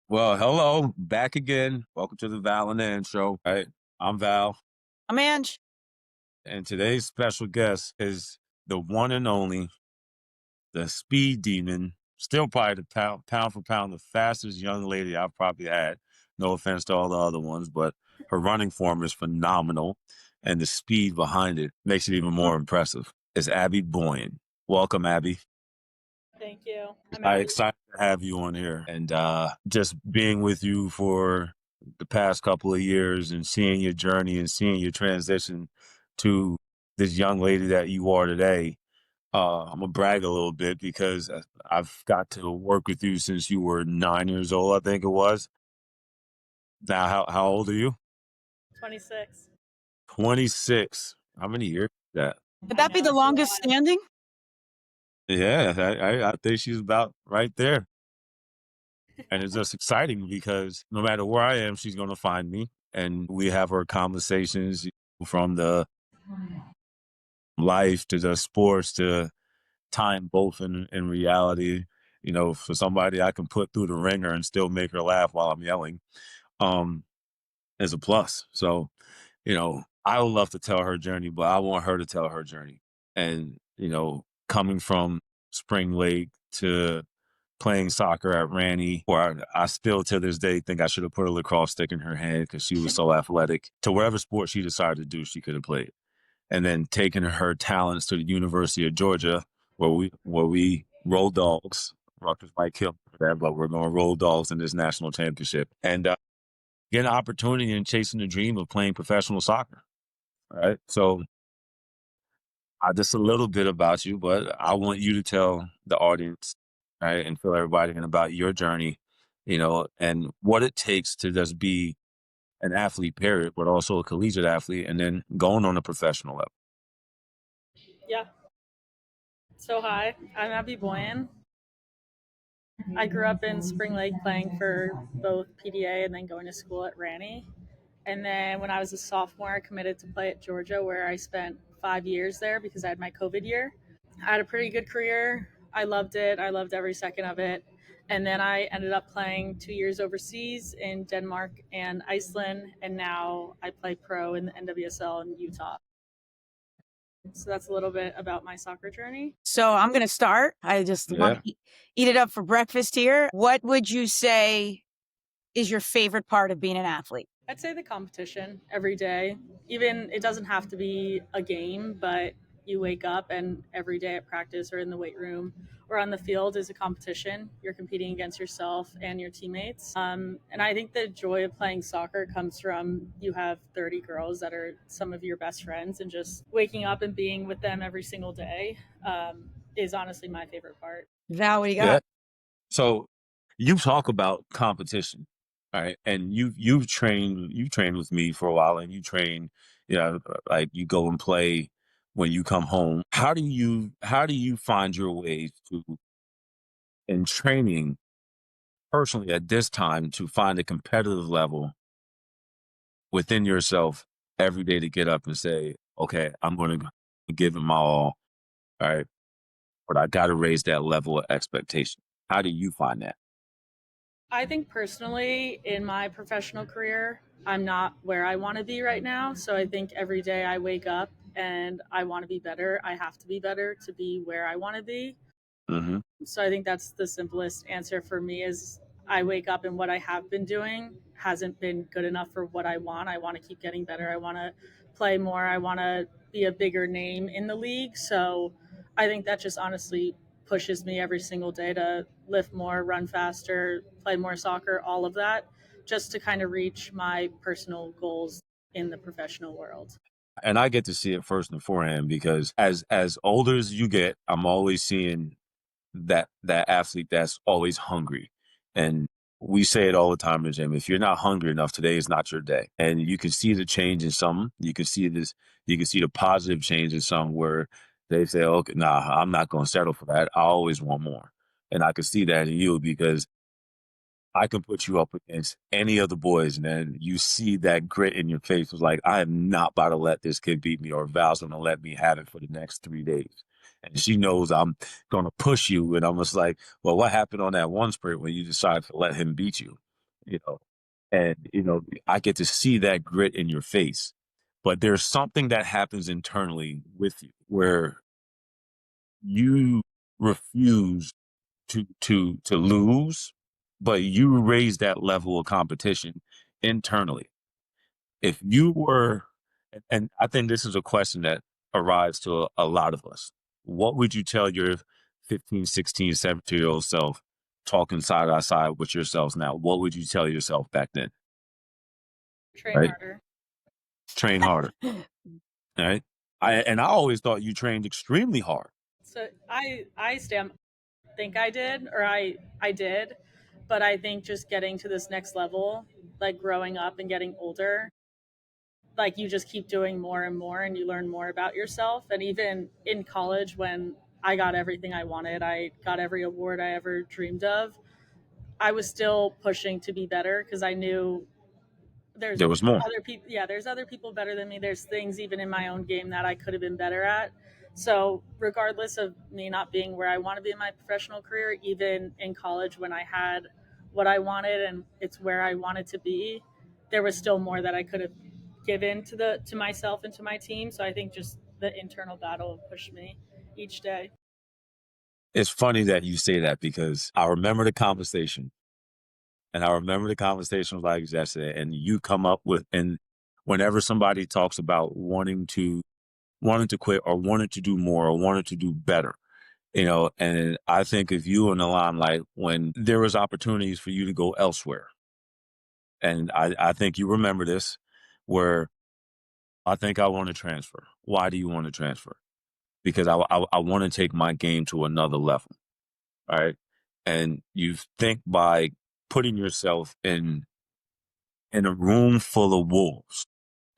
Well, hello, back again. Welcome to the Val and Anne Show. Right, I'm Val, I'm Ange. and today's special guest is the one and only, the speed demon. Still probably the pound for pound, the fastest young lady I've probably had. No offense to all the other ones, but her running form is phenomenal, and the speed behind it makes it even more impressive. It's Abby Boyan. Welcome, Abby. Thank you. I'm I'm Abby. excited to have you on here and just being with you for the past couple of years and seeing your journey and seeing your transition to this young lady that you are today. I'm gonna brag a little bit because I've got to work with you since you were 9 years old, I think it was. Now, how old are you? 26. 26. How many years is that? Would I that be know the it's a longest lot. standing? Yeah, I think she's about right there. And it's just exciting because no matter where I am, she's going to find me. And we have our conversations from the life to the sports to time, both in reality. You know, for somebody I can put through the ringer and still make her laugh while I'm yelling, um, is a plus. So, I would love to tell her journey, but I want her to tell her journey. And, coming from Spring Lake to playing soccer at Ranny, where I still to this day think I should have put a lacrosse stick in her hand because she was so athletic. To whatever sport she decided to do, she could have played. And then taking her talents to the University of Georgia, where we roll dogs. Rutgers might kill me for that, but we're going to roll dogs in this national championship and get an opportunity and chasing the dream of playing professional soccer. Right. So just a little bit about you, but I want you to tell the audience, right, and fill everybody in about your journey, and what it takes to just be an athlete, period, but also a collegiate athlete, and then going on a professional level. Yeah. So hi, I'm Abby Boyan. I grew up in Spring Lake playing for both PDA and then going to school at Ranny. And then when I was a sophomore, I committed to play at Georgia, where I spent 5 years there because I had my COVID year. I had a pretty good career. I loved it. I loved every second of it. And then I ended up playing 2 years overseas in Denmark and Iceland. And now I play pro in the NWSL in Utah. So that's a little bit about my soccer journey. So I'm going to start. I just want to eat it up for breakfast here. What would you say is your favorite part of being an athlete? I'd say the competition every day. Even it doesn't have to be a game, but you wake up and every day at practice or in the weight room or on the field is a competition. You're competing against yourself and your teammates. And I think the joy of playing soccer comes from you have 30 girls that are some of your best friends, and just waking up and being with them every single day is honestly my favorite part. Val, what do you got? Yeah. So you talk about competition, right? And you've trained with me for a while, and you train, like you go and play when you come home. How do you find your way to in training personally at this time to find a competitive level within yourself every day to get up and say, okay, I'm going to give it my all right, but I got to raise that level of expectation. How do you find that? I think personally, in my professional career, I'm not where I want to be right now. So I think every day I wake up and I want to be better. I have to be better to be where I want to be. Mm-hmm. So I think that's the simplest answer for me is I wake up and what I have been doing hasn't been good enough for what I want. I want to keep getting better. I want to play more. I want to be a bigger name in the league. So I think that just honestly pushes me every single day to lift more, run faster, play more soccer, all of that, just to kind of reach my personal goals in the professional world. And I get to see it first and forehand because as older as you get, I'm always seeing that athlete that's always hungry. And we say it all the time in the gym. If you're not hungry enough, today is not your day. And you can see the change in some. You can see the positive change in some where they say, okay, nah, I'm not gonna settle for that. I always want more. And I can see that in you because I can put you up against any of the boys, and then you see that grit in your face. Was like, I am not about to let this kid beat me, or Val's going to let me have it for the next 3 days. And she knows I'm going to push you. And I'm just like, well, what happened on that one sprint when you decided to let him beat you? you know, and, I get to see that grit in your face. But there's something that happens internally with you where you refuse to lose, but you raise that level of competition internally. If you were, and I think this is a question that arrives to a lot of us. What would you tell your 15, 16, 17-year-old self talking side by side with yourselves now? What would you tell yourself back then? Train Right? harder. Train harder. Right? I always thought you trained extremely hard. So I stand think I did, or I did, but I think just getting to this next level, like growing up and getting older, like you just keep doing more and more and you learn more about yourself. And even in college, when I got everything I wanted, I got every award I ever dreamed of, I was still pushing to be better because I knew there's There was more. other people. Yeah, there's other people better than me. There's things even in my own game that I could have been better at. So regardless of me not being where I want to be in my professional career, even in college when I had what I wanted and it's where I wanted to be, there was still more that I could have given to myself and to my team. So I think just the internal battle pushed me each day. It's funny that you say that because I remember the conversation. And I remember the conversation like yesterday, and you come up with, and whenever somebody talks about wanting to quit or wanting to do more or wanting to do better, and I think of you in the limelight when there was opportunities for you to go elsewhere. And I think you remember this, where I think I want to transfer. Why do you want to transfer? Because I want to take my game to another level. All right. And you think by putting yourself in a room full of wolves,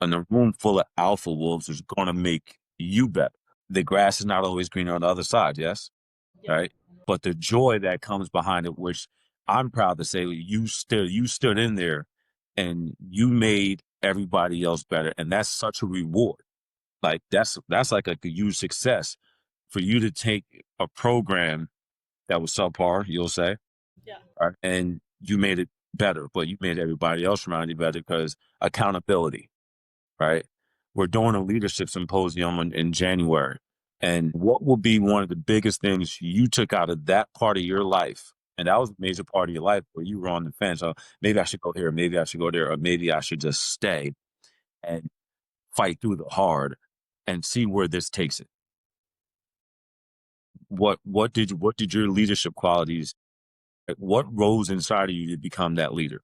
in a room full of alpha wolves is going to make you better. The grass is not always greener on the other side, yes? Yeah. Right? But the joy that comes behind it, which I'm proud to say you stood in there and you made everybody else better. And that's such a reward. Like that's like a huge success for you to take a program that was subpar, you'll say, Yeah. right? And you made it better, but you made everybody else around you better because accountability, right? We're doing a leadership symposium in January. And what will be one of the biggest things you took out of that part of your life? And that was a major part of your life where you were on the fence. So maybe I should go here, maybe I should go there, or maybe I should just stay and fight through the hard and see where this takes it. What did your leadership qualities, like, what rose inside of you to become that leader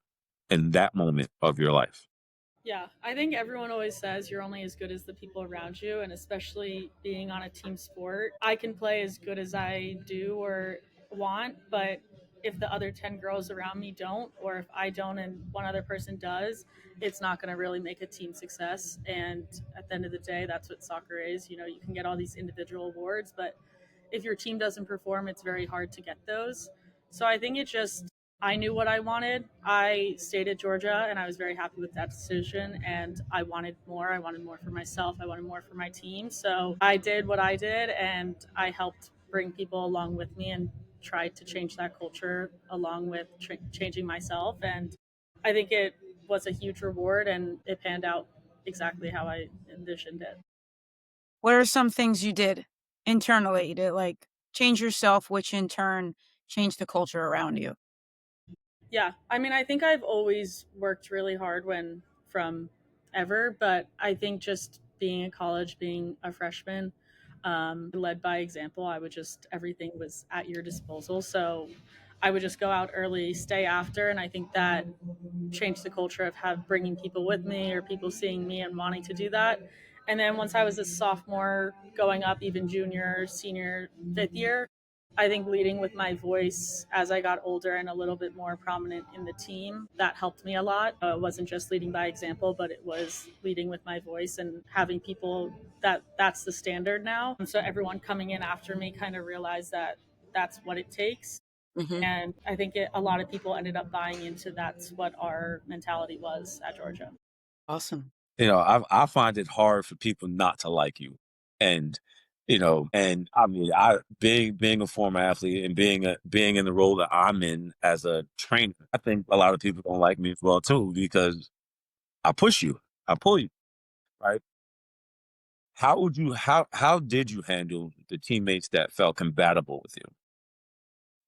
in that moment of your life? Yeah, I think everyone always says you're only as good as the people around you, and especially being on a team sport. I can play as good as I do or want, but if the other 10 girls around me don't, or if I don't and one other person does, it's not going to really make a team success. And at the end of the day, that's what soccer is. You know, you can get all these individual awards, but if your team doesn't perform, it's very hard to get those. So I think it just I knew what I wanted. I stayed at Georgia and I was very happy with that decision. And I wanted more. I wanted more for myself. I wanted more for my team. So I did what I did and I helped bring people along with me and tried to change that culture along with changing myself. And I think it was a huge reward and it panned out exactly how I envisioned it. What are some things you did internally to like change yourself, which in turn changed the culture around you? Yeah, I mean, I think I've always worked really hard from ever, but I think just being in college, being a freshman, led by example. I would just, everything was at your disposal. So I would just go out early, stay after. And I think that changed the culture of bringing people with me or people seeing me and wanting to do that. And then once I was a sophomore, going up even junior, senior, fifth year, I think leading with my voice as I got older and a little bit more prominent in the team, that helped me a lot. It wasn't just leading by example, but it was leading with my voice and having people that's the standard now. And so everyone coming in after me kind of realized that that's what it takes. Mm-hmm. And I think a lot of people ended up buying into that's what our mentality was at Georgia. Awesome. I find it hard for people not to like you. And And I mean, being a former athlete and being in the role that I'm in as a trainer, I think a lot of people don't like me as well too, because I push you, I pull you, right? How did you handle the teammates that felt compatible with you?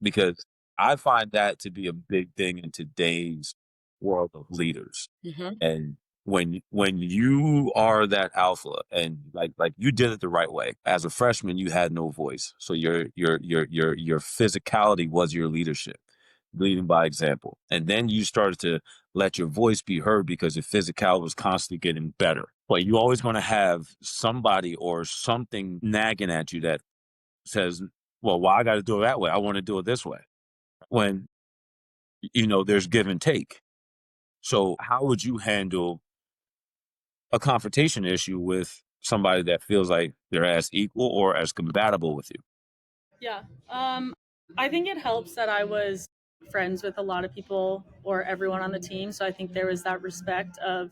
Because I find that to be a big thing in today's world of leaders. Mhm. And when you are that alpha, and like you did it the right way. As a freshman, you had no voice. So your physicality was your leadership, leading by example. And then you started to let your voice be heard because your physicality was constantly getting better. But you always going to have somebody or something nagging at you that says, well, why I got to do it that way? I want to do it this way. When, there's give and take. So how would you handle a confrontation issue with somebody that feels like they're as equal or as compatible with you? Yeah. I think it helps that I was friends with a lot of people or everyone on the team. So I think there was that respect of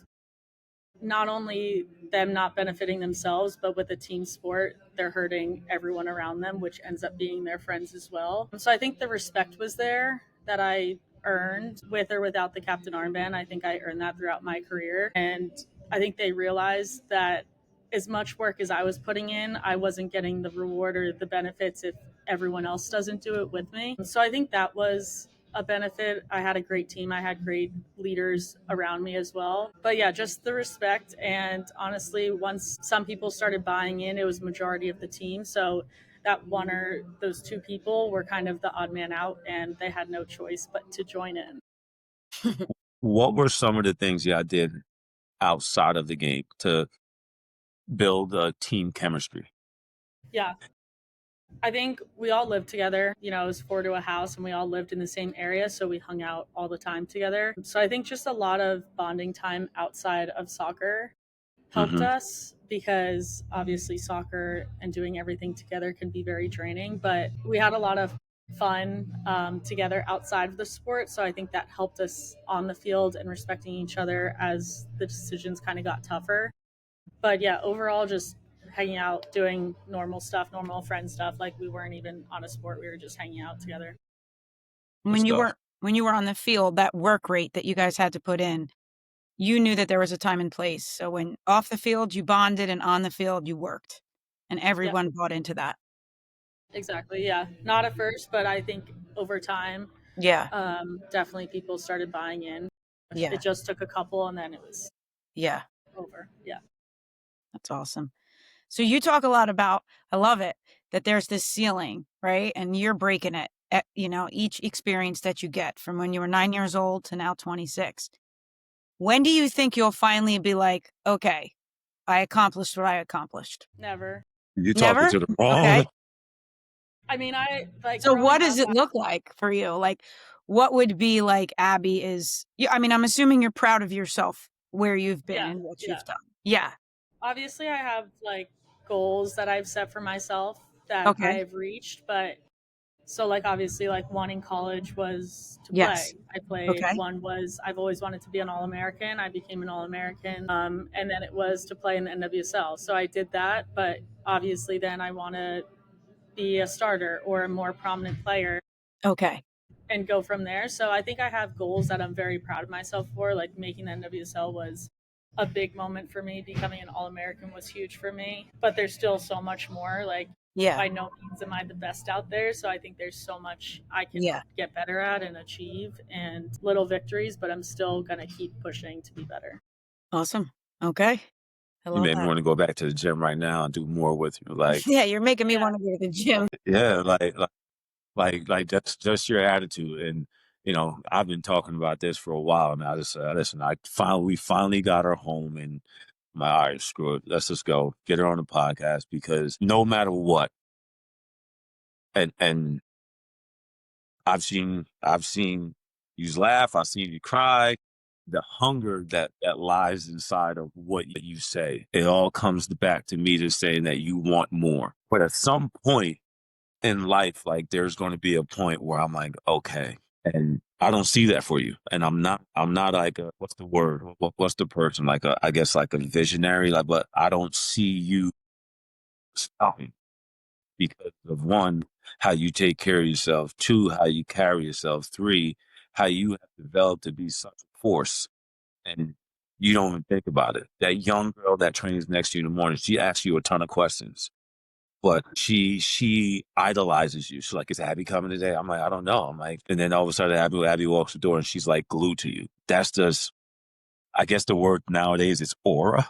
not only them not benefiting themselves, but with a team sport, they're hurting everyone around them, which ends up being their friends as well. So I think the respect was there that I earned with or without the captain armband. I think I earned that throughout my career. And I think they realized that as much work as I was putting in, I wasn't getting the reward or the benefits if everyone else doesn't do it with me. So I think that was a benefit. I had a great team. I had great leaders around me as well. But yeah, just the respect. And honestly, once some people started buying in, it was majority of the team. So that one or those two people were kind of the odd man out, and they had no choice but to join in. What were some of the things y'all did outside of the game to build a team chemistry? Yeah. I think we all lived together. It was four to a house and we all lived in the same area. So we hung out all the time together. So I think just a lot of bonding time outside of soccer helped Hmm. us because obviously soccer and doing everything together can be very draining. But we had a lot of fun together outside of the sport. So I think that helped us on the field and respecting each other as the decisions kind of got tougher. But yeah, overall, just hanging out, doing normal stuff, normal friend stuff. Like we weren't even on a sport; we were just hanging out together. Good When you stuff. were when you were on the field, that work rate that you guys had to put in, you knew that there was a time and place. So when off the field, you bonded, and on the field, you worked, and Yeah, everyone bought into that. exactly. Yeah, not at first, but I think over time, Yeah, definitely people started buying in. yeah, It just took a couple, and then it was yeah. over. Yeah, That's awesome. So you talk a lot about, I love it, that there's this ceiling, right? And you're breaking it at, each experience that you get from when you were 9 years old to now 26. When do you think you'll finally be like, okay, I accomplished what I accomplished? never. You talking Never? to the wrong. Okay. I mean, I like So what growing does up. it look like for you? Like, what would be like Abby is, I mean, I'm assuming you're proud of yourself where you've been Yeah, and what yeah. you've done. Yeah. Obviously, I have like goals that I've set for myself that Okay. I've reached, but so like obviously like one in college was to Yes. play. I played. Okay. One was I've always wanted to be an All-American. I became an All-American. And then it was to play in the NWSL. So I did that, but obviously then I want to be a starter or a more prominent player Okay. and go from there. So I think I have goals that I'm very proud of myself for. Like making the NWSL was a big moment for me. Becoming an All American was huge for me. But there's still so much more. Like Yeah. by no means am I the best out there. So I think there's so much I can Yeah. get better at and achieve and little victories, but I'm still gonna keep pushing to be better. Awesome. Okay. I You love made me that. want to go back to the gym right now and do more with you. Like, Yeah, you're making me Yeah. want to go to the gym. yeah, like that's just your attitude. And I've been talking about this for a while now. Just listen, we finally got her home, and my all right, screw it. Let's just go get her on the podcast, because no matter what, and I've seen you laugh, I've seen you cry. The hunger that lies inside of what you say, it all comes back to me to saying that you want more. But at some point in life, like there's going to be a point where I'm like, okay, and I don't see that for you, and I'm not like what's the word? What's the person like? I guess like a visionary, like, but I don't see you stopping. because of one, how you take care of yourself, two, how you carry yourself, three, how you have developed to be such a force and you don't even think about it. That young girl that trains next to you in the morning, she asks you a ton of questions, but she idolizes you. She's like, "Is Abby coming today?" I'm like, "I don't know." I'm like, and then all of a sudden, Abby walks the door and she's like glued to you. That's just, I guess the word nowadays is aura.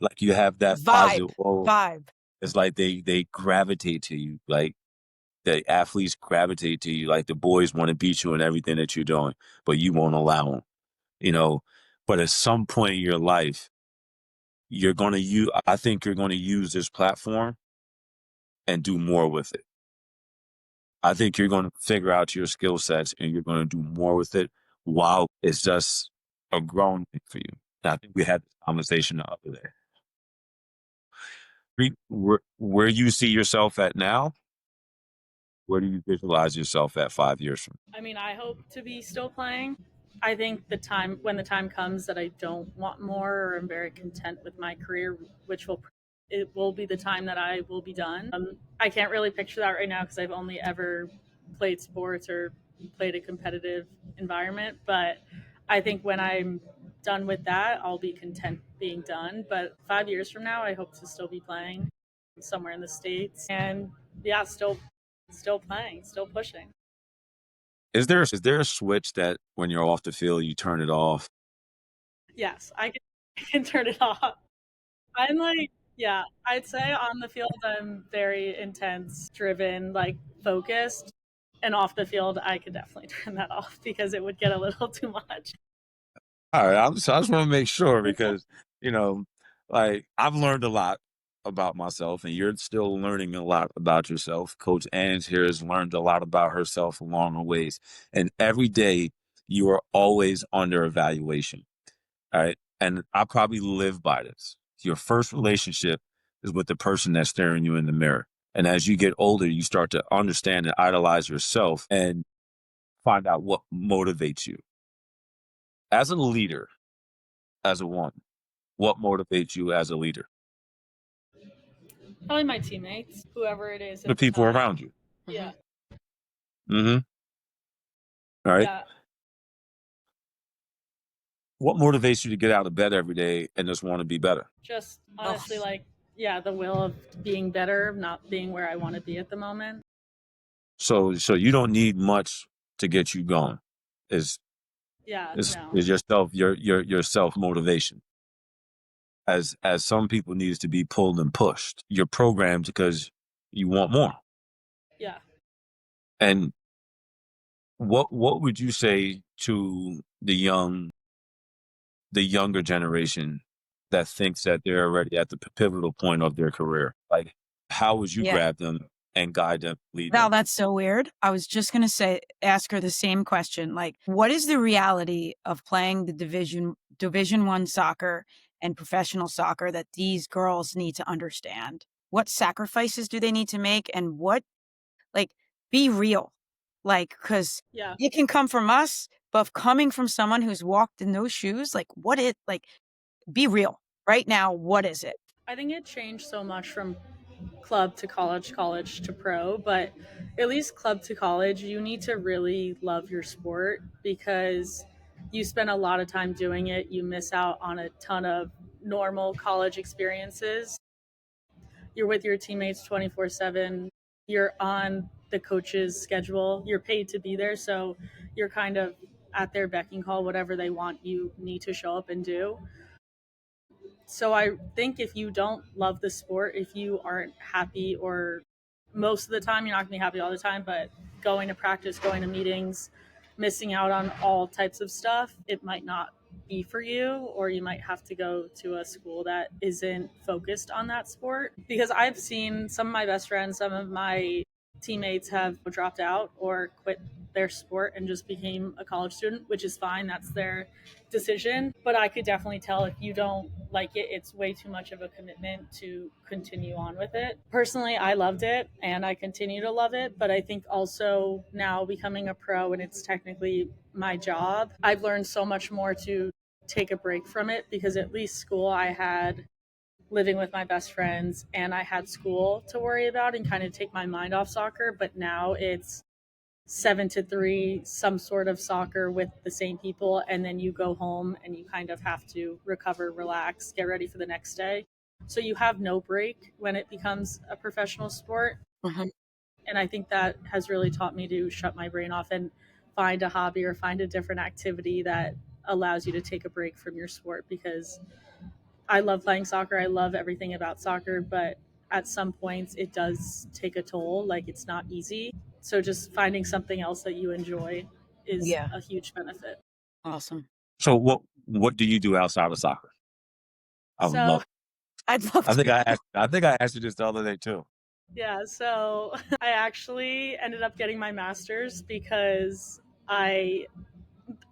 Like you have that Vibe, positive. Oh, vibe. it's like they gravitate to you. Like the athletes gravitate to you. Like the boys want to beat you in everything that you're doing, but you won't allow them. You know. But at some point in your life, you're going to use. I think you're going to use this platform and do more with it. I think you're going to figure out your skill sets and you're going to do more with it while it's just a growing thing for you. And I think we had this conversation the other day. Where you see yourself at now, where do you visualize yourself at 5 years from I mean, I hope to be still playing. I think when the time comes that I don't want more or I'm very content with my career, which it will be the time that I will be done. I can't really picture that right now because I've only ever played sports or played a competitive environment. But I think when I'm done with that, I'll be content being done. But 5 years from now, I hope to still be playing somewhere in the States. And yeah, still playing, still pushing. is there a switch that when you're off the field you turn it off? Yes, I can turn it off. I'm like, yeah, I'd say on the field I'm very intense, driven, like focused. And off the field, I could definitely turn that off because it would get a little too much. All right, I just want to make sure because you know, like I've learned a lot about myself, and you're still learning a lot about yourself. Coach Ange here has learned a lot about herself along the ways, and every day you are always under evaluation. All right, and I probably live by this. Your first relationship is with the person that's staring you in the mirror, and as you get older, you start to understand and idolize yourself and find out what motivates you as a leader, as a one. What motivates you as a leader? Probably my teammates, whoever it is The at the people time. around you. Yeah, Mm-hmm. All right. yeah, What motivates you to get out of bed every day and just want to be better? just Oh, honestly, like, yeah, the will of being better, not being where I want to be at the moment. So you don't need much to get you going. Is Yeah, no, is your self motivation. As some people needs to be pulled and pushed. You're programmed because you want more. yeah. And what would you say to the younger generation that thinks that they're already at the pivotal point of their career? Like, how would you yeah. grab them and guide them, lead Val, them? that's so weird. I was just going to ask her the same question. Like, what is the reality of playing the division one soccer and professional soccer that these girls need to understand? What sacrifices do they need to make? And like, be real. Like, cause Yeah, it can come from us, but coming from someone who's walked in those shoes, like, be real right now. What is it? I think it changed so much from club to college, college to pro, but at least club to college, you need to really love your sport because you spend a lot of time doing it. You miss out on a ton of normal college experiences. You're with your teammates 24/7. You're on the coach's schedule. You're paid to be there, so you're kind of at their beck and call. Whatever they want, you need to show up and do. So I think if you don't love the sport, if you aren't happy, or most of the time, you're not going to be happy all the time, but going to practice, going to meetings, missing out on all types of stuff, it might not be for you, or you might have to go to a school that isn't focused on that sport. Because I've seen some of my best friends, some of my teammates have dropped out or quit their sport and just became a college student, which is fine. That's their decision. But I could definitely tell if you don't like it, it's way too much of a commitment to continue on with it. Personally, I loved it and I continue to love it. But I think also now becoming a pro and it's technically my job, I've learned so much more to take a break from it because at least school I had living with my best friends, and I had school to worry about and kind of take my mind off soccer. But now it's 7 to 3, some sort of soccer with the same people, and then you go home and you kind of have to recover, relax, get ready for the next day. So you have no break when it becomes a professional sport. Mhm. And I think that has really taught me to shut my brain off and find a hobby or find a different activity that allows you to take a break from your sport, because I love playing soccer. I love everything about soccer, but at some points it does take a toll. Like, it's not easy. So just finding something else that you enjoy is Yeah. a huge benefit. Awesome. So what do you do outside of soccer? I would So love. I'd love I think to. I asked you this the other day too. yeah, so I actually ended up getting my master's because I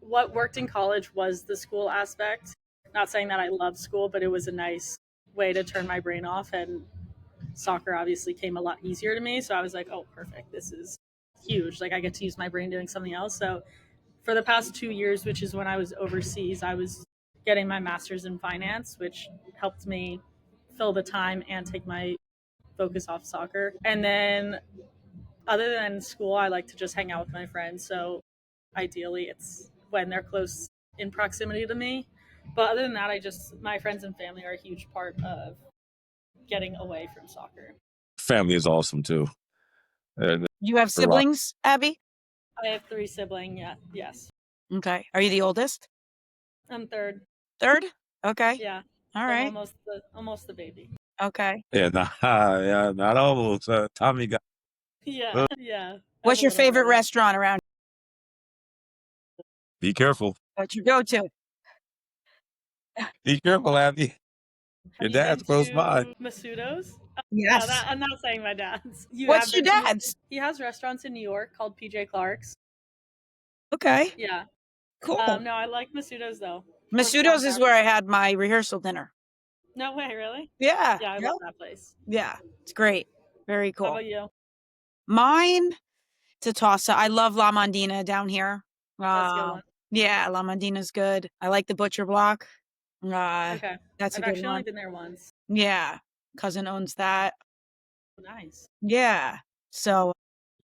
what worked in college was the school aspect. Not saying that I love school, but it was a nice way to turn my brain off, and soccer obviously came a lot easier to me. So I was like, oh, perfect. This is huge. Like, I get to use my brain doing something else. So for the past 2 years, which is when I was overseas, I was getting my master's in finance, which helped me fill the time and take my focus off soccer. And then, other than school, I like to just hang out with my friends. So ideally, it's when they're close in proximity to me. But other than that, my friends and family are a huge part of getting away from soccer. Family is awesome too. And You have a lot. siblings, Abby? I have 3 siblings. Yeah, yes. Okay. Are you the oldest? I'm third. Third? Okay. Yeah, All so I'm right. almost the baby. Okay. Yeah, yeah, not almost. Tommy got. Yeah, yeah. I have What's a your little favorite brother. restaurant around? Be careful. What's your go-to? Be careful, Abby. Have Your you been dad's close by. to Masudo's? No, that Yes. I'm not saying my dad's. You have What's your been to dad's? He has restaurants in New York called PJ Clark's. Okay. Yeah. Cool. No, I like Masudo's though. Pork chop Masudo's is where I had my rehearsal dinner. No way, really? Yeah. Yeah, I Yeah. love that place. Yeah. It's great. Very How cool. about you? Mine to toss. I love La Mondina down here. That's a good one. Yeah, La Mondina's good. I like the Butcher Block. Okay. That's a I've good actually only one. been there once. Yeah. Cousin owns that. Nice. Yeah. So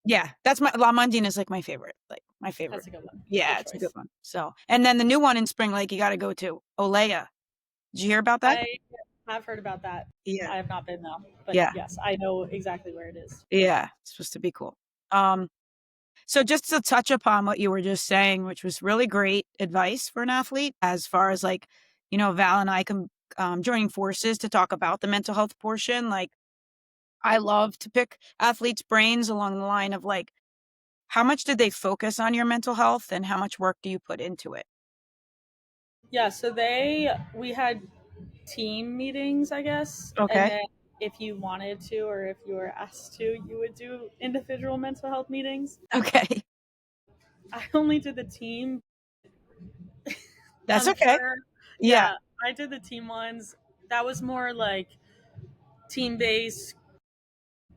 yeah, that's my La Mondina is like my favorite. Like my favorite. That's a good one. Yeah, Good it's a good choice. one. So and then the new one in Spring Lake you gotta go to. Olea. Did you hear about that? I have heard about that. Yeah. I have not been though, but Yeah. yes, I know exactly where it is. Yeah. It's supposed to be cool. So just to touch upon what you were just saying, which was really great advice for an athlete, as far as like, Val and I joining forces to talk about the mental health portion. Like, I love to pick athletes' brains along the line of like, how much did they focus on your mental health and how much work do you put into it? Yeah, so we had team meetings, I guess, and Okay. then if you wanted to or if you were asked to, you would do individual mental health meetings. Okay. I only did the team. That's I'm okay. sure. Yeah. Yeah, I did the team ones. That was more like team based,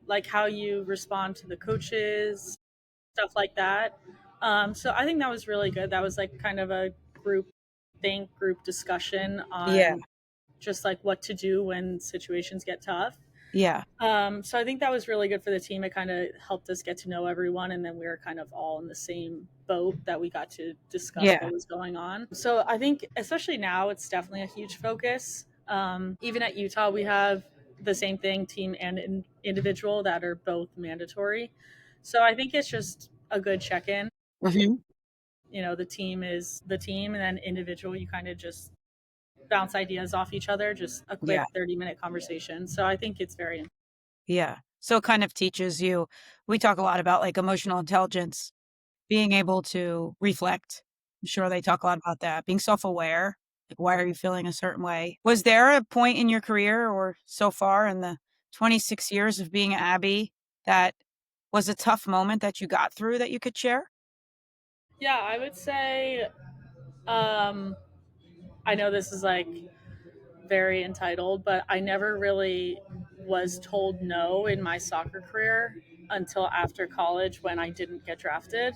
like how you respond to the coaches, stuff like that. So I think that was really good. That was like kind of a group discussion Yeah. on just like what to do when situations get tough. Yeah. So I think that was really good for the team. It kind of helped us get to know everyone, and then we were kind of all in the same boat that we got to discuss Yeah. what was going on. So I think, especially now, it's definitely a huge focus. Even at Utah, we have the same thing, team and individual, that are both mandatory. So I think it's just a good check-in. Mhm. The team is the team, and then individual, you kind of just bounce ideas off each other, just a quick Yeah. 30-minute conversation. So I think it's very important. Yeah. So it kind of teaches you, we talk a lot about like emotional intelligence, being able to reflect. I'm sure they talk a lot about that, being self-aware. Like, why are you feeling a certain way? Was there a point in your career or so far in the 26 years of being Abby that was a tough moment that you got through that you could share? Yeah, I would say, um, I know this is like very entitled, but I never really was told no in my soccer career until after college when I didn't get drafted.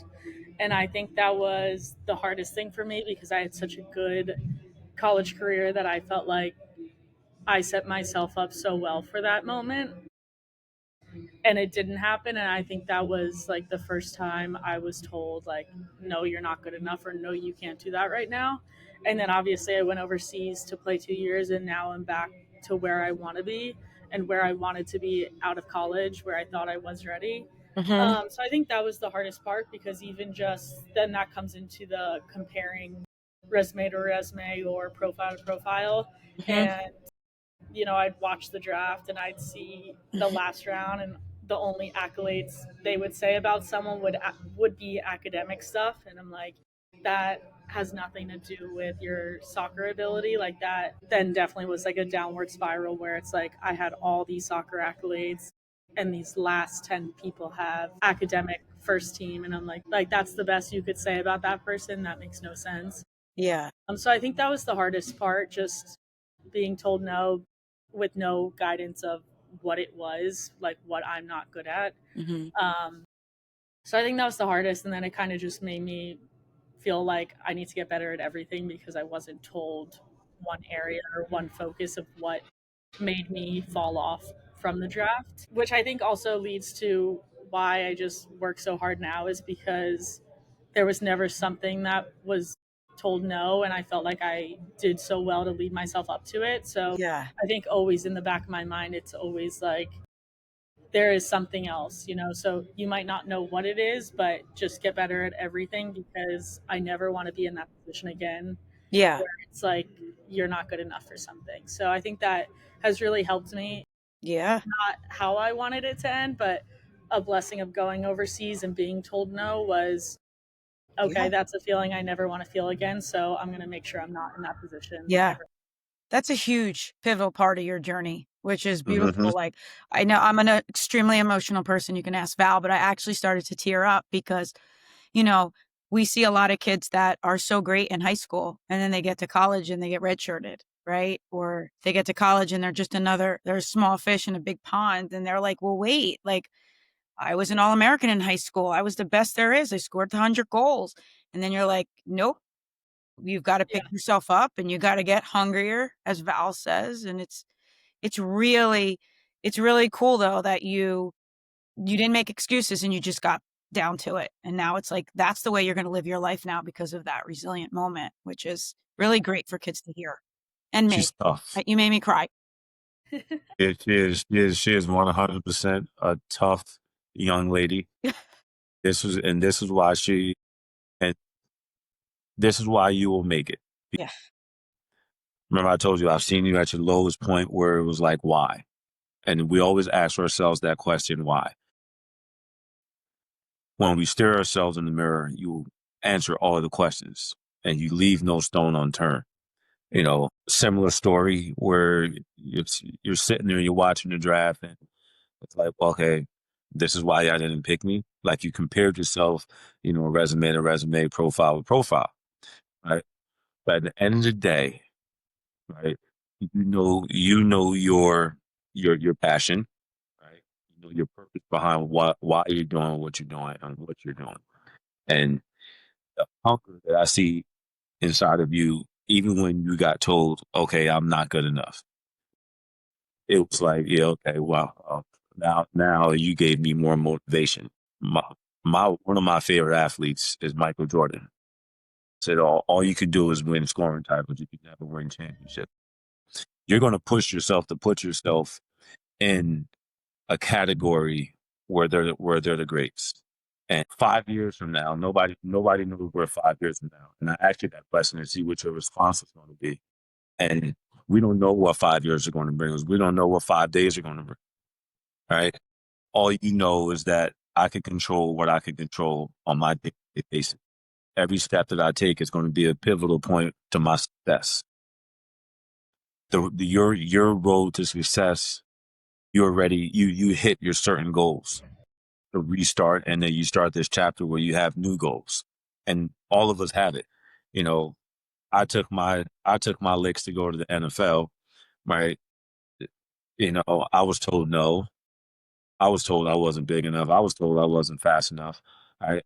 And I think that was the hardest thing for me because I had such a good college career that I felt like I set myself up so well for that moment, and it didn't happen. And I think that was like the first time I was told, like, no, you're not good enough, or no, you can't do that right now. And then obviously I went overseas to play 2 years, and now I'm back to where I want to be and where I wanted to be out of college, where I thought I was ready. Mm-hmm. So I think that was the hardest part, because even just then that comes into the comparing resume to resume or profile to profile. Mm-hmm. And I'd watch the draft and I'd see the last round, and the only accolades they would say about someone would be academic stuff, and I'm like, that has nothing to do with your soccer ability. Like, that then definitely was like a downward spiral, where it's like I had all these soccer accolades, and these last 10 people have academic first team, and I'm like that's the best you could say about that person? That makes no sense. Yeah. So I think that was the hardest part, just being told no with no guidance of what it was, like what I'm not good at. Mm-hmm. Um, so I think that was the hardest. And then it kind of just made me feel like I need to get better at everything, because I wasn't told one area or one focus of what made me fall off from the draft, which I think also leads to why I just work so hard now, is because there was never something that was told no, and I felt like I did so well to lead myself up to it. So Yeah. I think always in the back of my mind, it's always like there is something else, so you might not know what it is, but just get better at everything, because I never want to be in that position again, Yeah. where it's like you're not good enough for something. So I think that has really helped me. Yeah. Not how I wanted it to end, but a blessing of going overseas and being told no was, okay, Yeah. that's a feeling I never want to feel again. So I'm going to make sure I'm not in that position Yeah. ever. That's a huge pivotal part of your journey, which is Mm-hmm. beautiful. Like, I know I'm an extremely emotional person. You can ask Val, but I actually started to tear up because, you know, we see a lot of kids that are so great in high school, and then they get to college and they get redshirted, right? Or they get to college and they're a small fish in a big pond. And they're like, well, wait, like, I was an All-American in high school. I was the best there is. I scored 100 goals. And then you're like, nope, you've got to Yeah. pick yourself up and you got to get hungrier, as Val says. And it's really, it's really cool though that you didn't make excuses and you just got down to it. And now it's like, that's the way you're going to live your life now because of that resilient moment, which is really great for kids to hear. And me, She's tough. you made me cry. She is 100% a tough young lady. This is why and this is why you will make it. Yeah. Remember, I told you I've seen you at your lowest point where it was like, why? And we always ask ourselves that question, why? When we stare ourselves in the mirror, you answer all of the questions and you leave no stone unturned. Similar story where you're sitting there, you're watching the draft, and it's like, okay, this is why y'all didn't pick me. Like you compared yourself, resume to resume, profile to profile, right? But at the end of the day, right, you know your passion, right? You know your purpose behind why you're doing what you're doing and what you're doing. And the hunger that I see inside of you, even when you got told, okay, I'm not good enough, it was like, yeah, okay, well, now you gave me more motivation. My, one of my favorite athletes is Michael Jordan. Said all you could do is win scoring titles. You could never win championships. You're going to push yourself to put yourself in a category where they're the greats. And 5 years from now, nobody knows where 5 years from now. And I asked you that question to see what your response is going to be. And we don't know what 5 years are going to bring us. We don't know what 5 days are going to bring. Right? All you know is that I can control what I can control on my daily basis. Every step that I take is going to be a pivotal point to my success. Your road to success, you hit your certain goals to restart, and then you start this chapter where you have new goals, and all of us have it. You know, I took my licks to go to the NFL, right? I was told no. I was told I wasn't big enough. I was told I wasn't fast enough.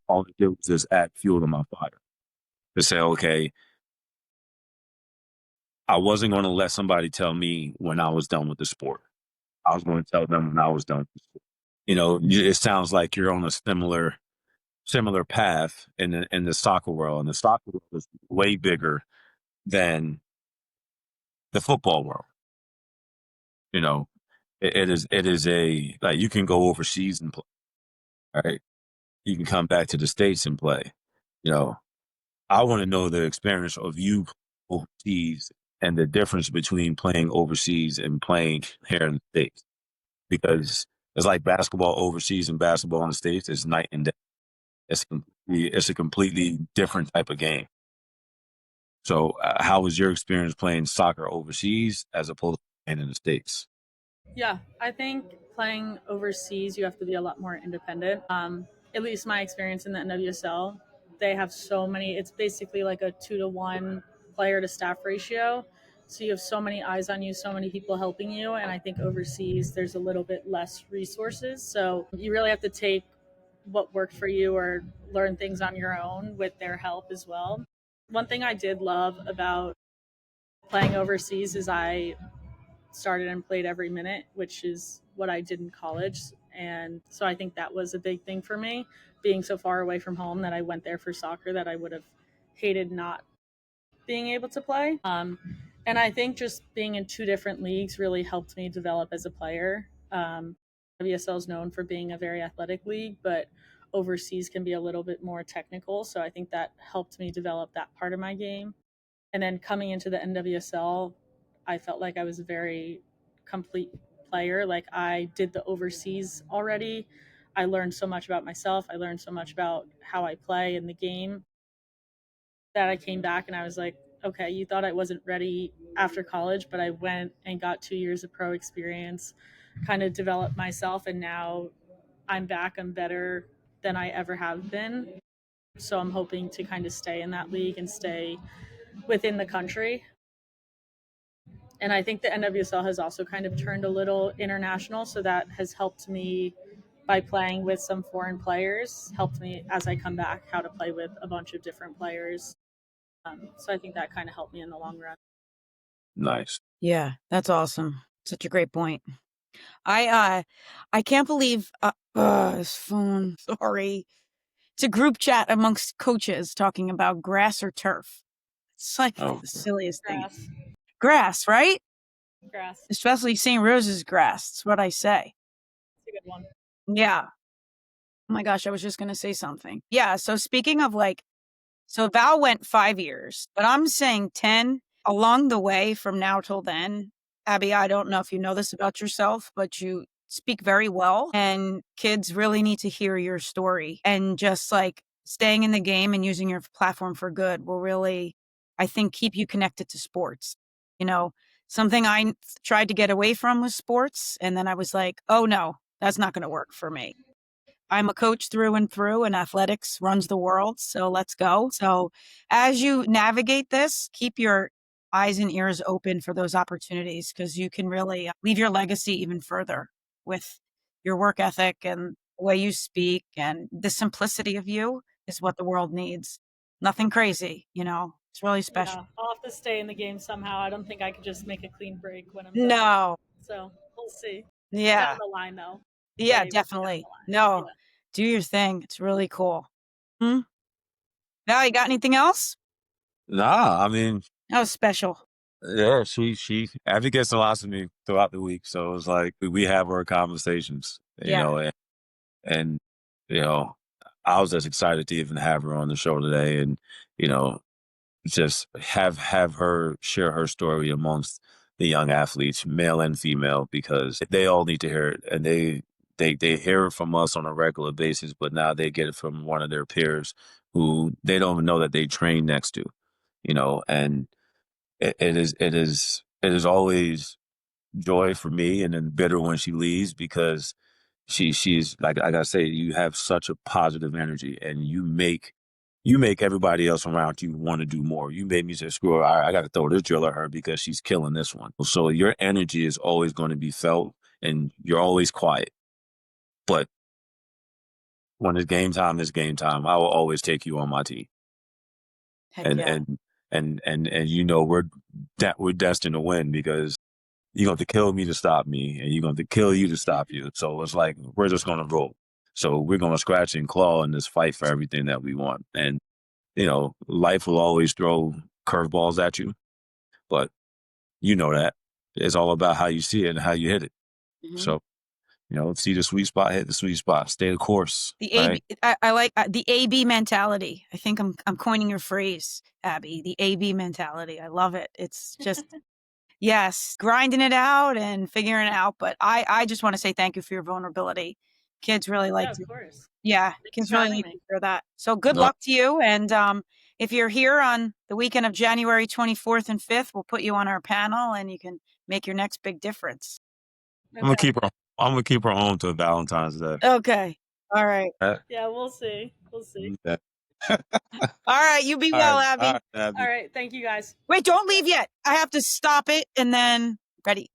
All it did was just add fuel to my fire to say, okay, I wasn't going to let somebody tell me when I was done with the sport. I was going to tell them when I was done with the sport. It sounds like you're on a similar path in the soccer world, and the soccer world is way bigger than the football world. You know, it is a like you can go overseas and play, right? You can come back to the States and play. You know, I want to know the experience of you overseas and the difference between playing overseas and playing here in the States. Because it's like basketball overseas and basketball in the States is night and day. It's a completely different type of game. So, how was your experience playing soccer overseas as opposed to playing in the States? Yeah, I think playing overseas, you have to be a lot more independent. At least my experience in the NWSL, they have so many. It's basically like a 2-to-1 player to staff ratio. So you have so many eyes on you, so many people helping you, and I think overseas there's a little bit less resources. So you really have to take what worked for you or learn things on your own with their help as well. One thing I did love about playing overseas is I started and played every minute, which is what I did in college. And so I think that was a big thing for me, being so far away from home that I went there for soccer that I would have hated not being able to play. And I think just being in two different leagues really helped me develop as a player. WSL is known for being a very athletic league, but overseas can be a little bit more technical. So I think that helped me develop that part of my game. And then coming into the NWSL, I felt like I was a very complete player. Like I did the overseas already. I learned so much about myself. I learned so much about how I play in the game that I came back and I was like, okay, you thought I wasn't ready after college, but I went and got 2 years of pro experience, kind of developed myself, and now I'm back. I'm better than I ever have been. So I'm hoping to kind of stay in that league and stay within the country. And I think the NWSL has also kind of turned a little international, so that has helped me by playing with some foreign players, helped me as I come back how to play with a bunch of different players. So I think that kind of helped me in the long run. Nice. Yeah, that's awesome. Such a great point. I can't believe this phone. Sorry. It's a group chat amongst coaches talking about grass or turf. It's like Oh, the silliest thing. Grass, Grass, right? grass, Especially St. Rose's grass. That's what I say. it's a good one. Yeah. Oh my gosh, I was just gonna say something. Yeah, so speaking of so Val went 5 years, but I'm saying 10 along the way from now till then. Abby, I don't know if you know this about yourself, but you speak very well and kids really need to hear your story, and just like staying in the game and using your platform for good will really, I think, keep you connected to sports. You know, something I tried to get away from was sports, and then I was like, "Oh no, that's not going to work for me." I'm a coach through and through, and athletics runs the world. So let's go. So as you navigate this, keep your eyes and ears open for those opportunities, because you can really leave your legacy even further with your work ethic and the way you speak, and the simplicity of you is what the world needs. Nothing crazy, it's really special. Yeah, I'll have to stay in the game somehow. I don't think I could just make a clean break when I'm done. No. So we'll see. Down Yeah. the line, though. Yeah, Way, way down definitely. the line. No, Yeah. do your thing. It's really cool. Hmm? Val, you got anything else? nah. I mean, That was special. yeah, she advocates a lot to me throughout the week. So it's like we have our conversations, Yeah. and you know, I was just excited to even have her on the show today, and you know, just have her share her story amongst the young athletes, male and female, because they all need to hear it, and they hear it from us on a regular basis, but now they get it from one of their peers who they don't even know that they train next to, and it is always joy for me, and then bitter when she leaves because she's like I gotta say, you have such a positive energy, and you make everybody else around you want to do more. You made me say, screw her, I got to throw this drill at her because she's killing this one. So your energy is always going to be felt, and you're always quiet. But when it's game time, it's game time. I will always take you on my team. Heck And yeah. and and you know we're destined to win because you're going to kill me to stop me, and you're going to kill you to stop you. So it's like we're just going to roll. So we're going to scratch and claw in this fight for everything that we want. And you know, life will always throw curveballs at you, but you know that it's all about how you see it and how you hit it. Mhm. So you know, see the sweet spot, hit the sweet spot, stay the course. The Right? AB, I like the AB mentality. I think I'm coining your phrase, Abby. The AB mentality. I love it. It's just yes, grinding it out and figuring it out. But I just want to say thank you for your vulnerability. Kids really like Yeah, of to. course. Yeah, Thanks kids for really having like me. to hear that. So good No, luck to you. And if you're here on the weekend of January 24th and 5th, we'll put you on our panel and you can make your next big difference. I'm gonna Okay. keep her. I'm gonna keep her on to Valentine's Day. Okay. All right. Yeah, we'll see. We'll see. Yeah. All right. You be well, Abby. Abby. All right. Thank you guys. Wait, don't leave yet. I have to stop it and then ready.